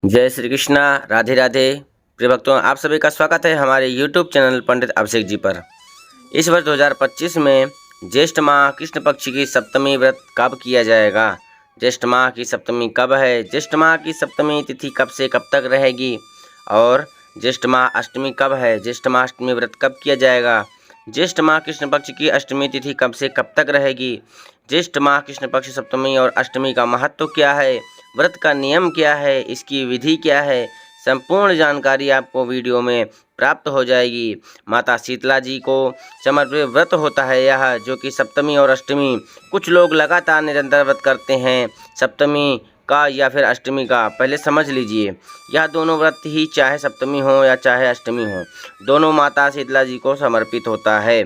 जय श्री कृष्णा। राधे राधे। प्रिय भक्तों, आप सभी का स्वागत है हमारे YouTube चैनल पंडित अभिषेक जी पर। इस वर्ष 2025 में ज्येष्ठ माह कृष्ण पक्ष की सप्तमी व्रत कब किया जाएगा? ज्येष्ठ माह की सप्तमी कब है? ज्येष्ठ माह की सप्तमी तिथि कब से कब तक रहेगी? और ज्येष्ठ माह अष्टमी कब है? ज्येष्ठ माह अष्टमी व्रत कब किया जाएगा? ज्येष्ठ माह कृष्ण पक्ष की अष्टमी तिथि कब से कब तक रहेगी? ज्येष्ठ माह कृष्ण पक्ष सप्तमी और अष्टमी का महत्व क्या है? व्रत का नियम क्या है? इसकी विधि क्या है? संपूर्ण जानकारी आपको वीडियो में प्राप्त हो जाएगी। माता शीतला जी को समर्पित व्रत होता है यह, जो कि सप्तमी और अष्टमी कुछ लोग लगातार निरंतर व्रत करते हैं। सप्तमी का या फिर अष्टमी का पहले समझ लीजिए। यह दोनों व्रत ही, चाहे सप्तमी हो या चाहे अष्टमी हो, दोनों माता शीतला जी को समर्पित होता है।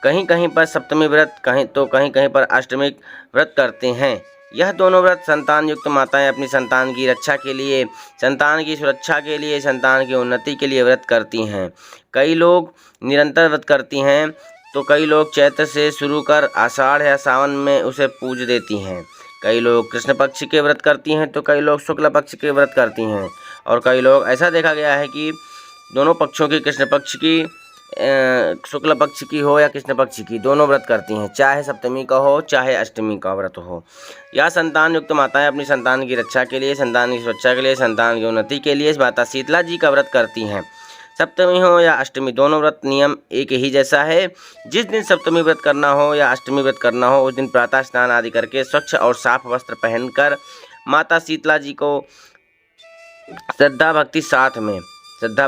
कहीं कहीं पर सप्तमी व्रत, कहीं कहीं पर अष्टमी व्रत करते हैं। यह दोनों व्रत संतान युक्त माताएं अपनी संतान की रक्षा के लिए, संतान की सुरक्षा के लिए, संतान की उन्नति के लिए व्रत करती हैं। कई लोग निरंतर व्रत करती हैं, तो कई लोग चैत्र से शुरू कर आषाढ़ या सावन में उसे पूज देती हैं। कई लोग कृष्ण पक्ष के व्रत करती हैं, तो कई लोग शुक्ल पक्ष के व्रत करती हैं। और कई लोग, ऐसा देखा गया है कि दोनों पक्षों की, कृष्ण पक्ष की, शुक्ल पक्ष की हो या कृष्ण पक्ष की, दोनों व्रत करती हैं, चाहे सप्तमी का हो चाहे अष्टमी का व्रत हो। यह संतान युक्त माताएं अपनी संतान की रक्षा के लिए, संतान की सुरक्षा के लिए, संतान की उन्नति के लिए माता शीतला जी का व्रत करती हैं। सप्तमी हो या अष्टमी, दोनों व्रत नियम एक ही जैसा है। जिस दिन सप्तमी व्रत करना हो या अष्टमी व्रत करना हो, उस दिन प्रातः स्नान आदि करके स्वच्छ और साफ वस्त्र पहनकर माता शीतला जी को श्रद्धा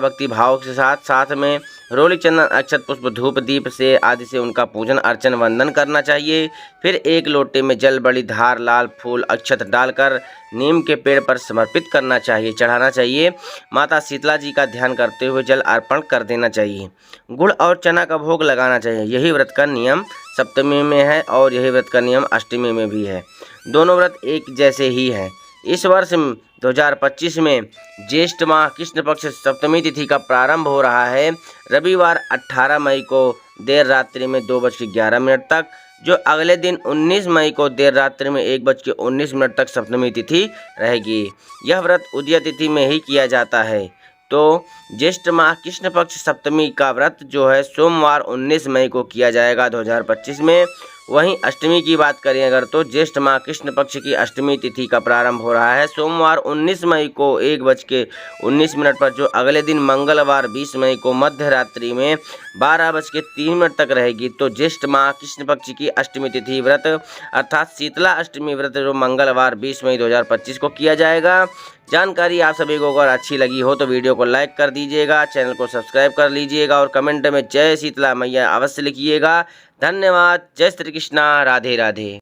भक्ति भाव के साथ में रोली चंदन अक्षत पुष्प धूप दीप से आदि से उनका पूजन अर्चन वंदन करना चाहिए। फिर एक लोटे में जल, बड़ी धार, लाल फूल, अक्षत डालकर नीम के पेड़ पर समर्पित करना चाहिए, चढ़ाना चाहिए। माता शीतला जी का ध्यान करते हुए जल अर्पण कर देना चाहिए। गुड़ और चना का भोग लगाना चाहिए। यही व्रत का नियम सप्तमी में है और यही व्रत का नियम अष्टमी में भी है। दोनों व्रत एक जैसे ही हैं। इस वर्ष 2025 में ज्येष्ठ माह कृष्ण पक्ष सप्तमी तिथि का प्रारंभ हो रहा है रविवार 18 मई को देर रात्रि में 2:11 तक, जो अगले दिन 19 मई को देर रात्रि में 1:19 तक सप्तमी तिथि रहेगी। यह व्रत उदय तिथि में ही किया जाता है। तो ज्येष्ठ माह कृष्ण पक्ष सप्तमी का व्रत जो है सोमवार 19 मई को किया जाएगा 2025 में। वहीं अष्टमी की बात करें अगर, तो ज्येष्ठ माह कृष्ण पक्ष की अष्टमी तिथि का प्रारंभ हो रहा है सोमवार 19 मई को 1:19 पर, जो अगले दिन मंगलवार 20 मई को मध्य रात्रि में 12:03 तक रहेगी। तो ज्येष्ठ माह कृष्ण पक्ष की अष्टमी तिथि व्रत अर्थात शीतला अष्टमी व्रत जो मंगलवार 20 मई 2025 को किया जाएगा। जानकारी आप सभी को अगर अच्छी लगी हो तो वीडियो को लाइक कर दीजिएगा, चैनल को सब्सक्राइब कर लीजिएगा और कमेंट में जय शीतला मैया अवश्य लिखिएगा। धन्यवाद। जय श्री कृष्णा। राधे राधे।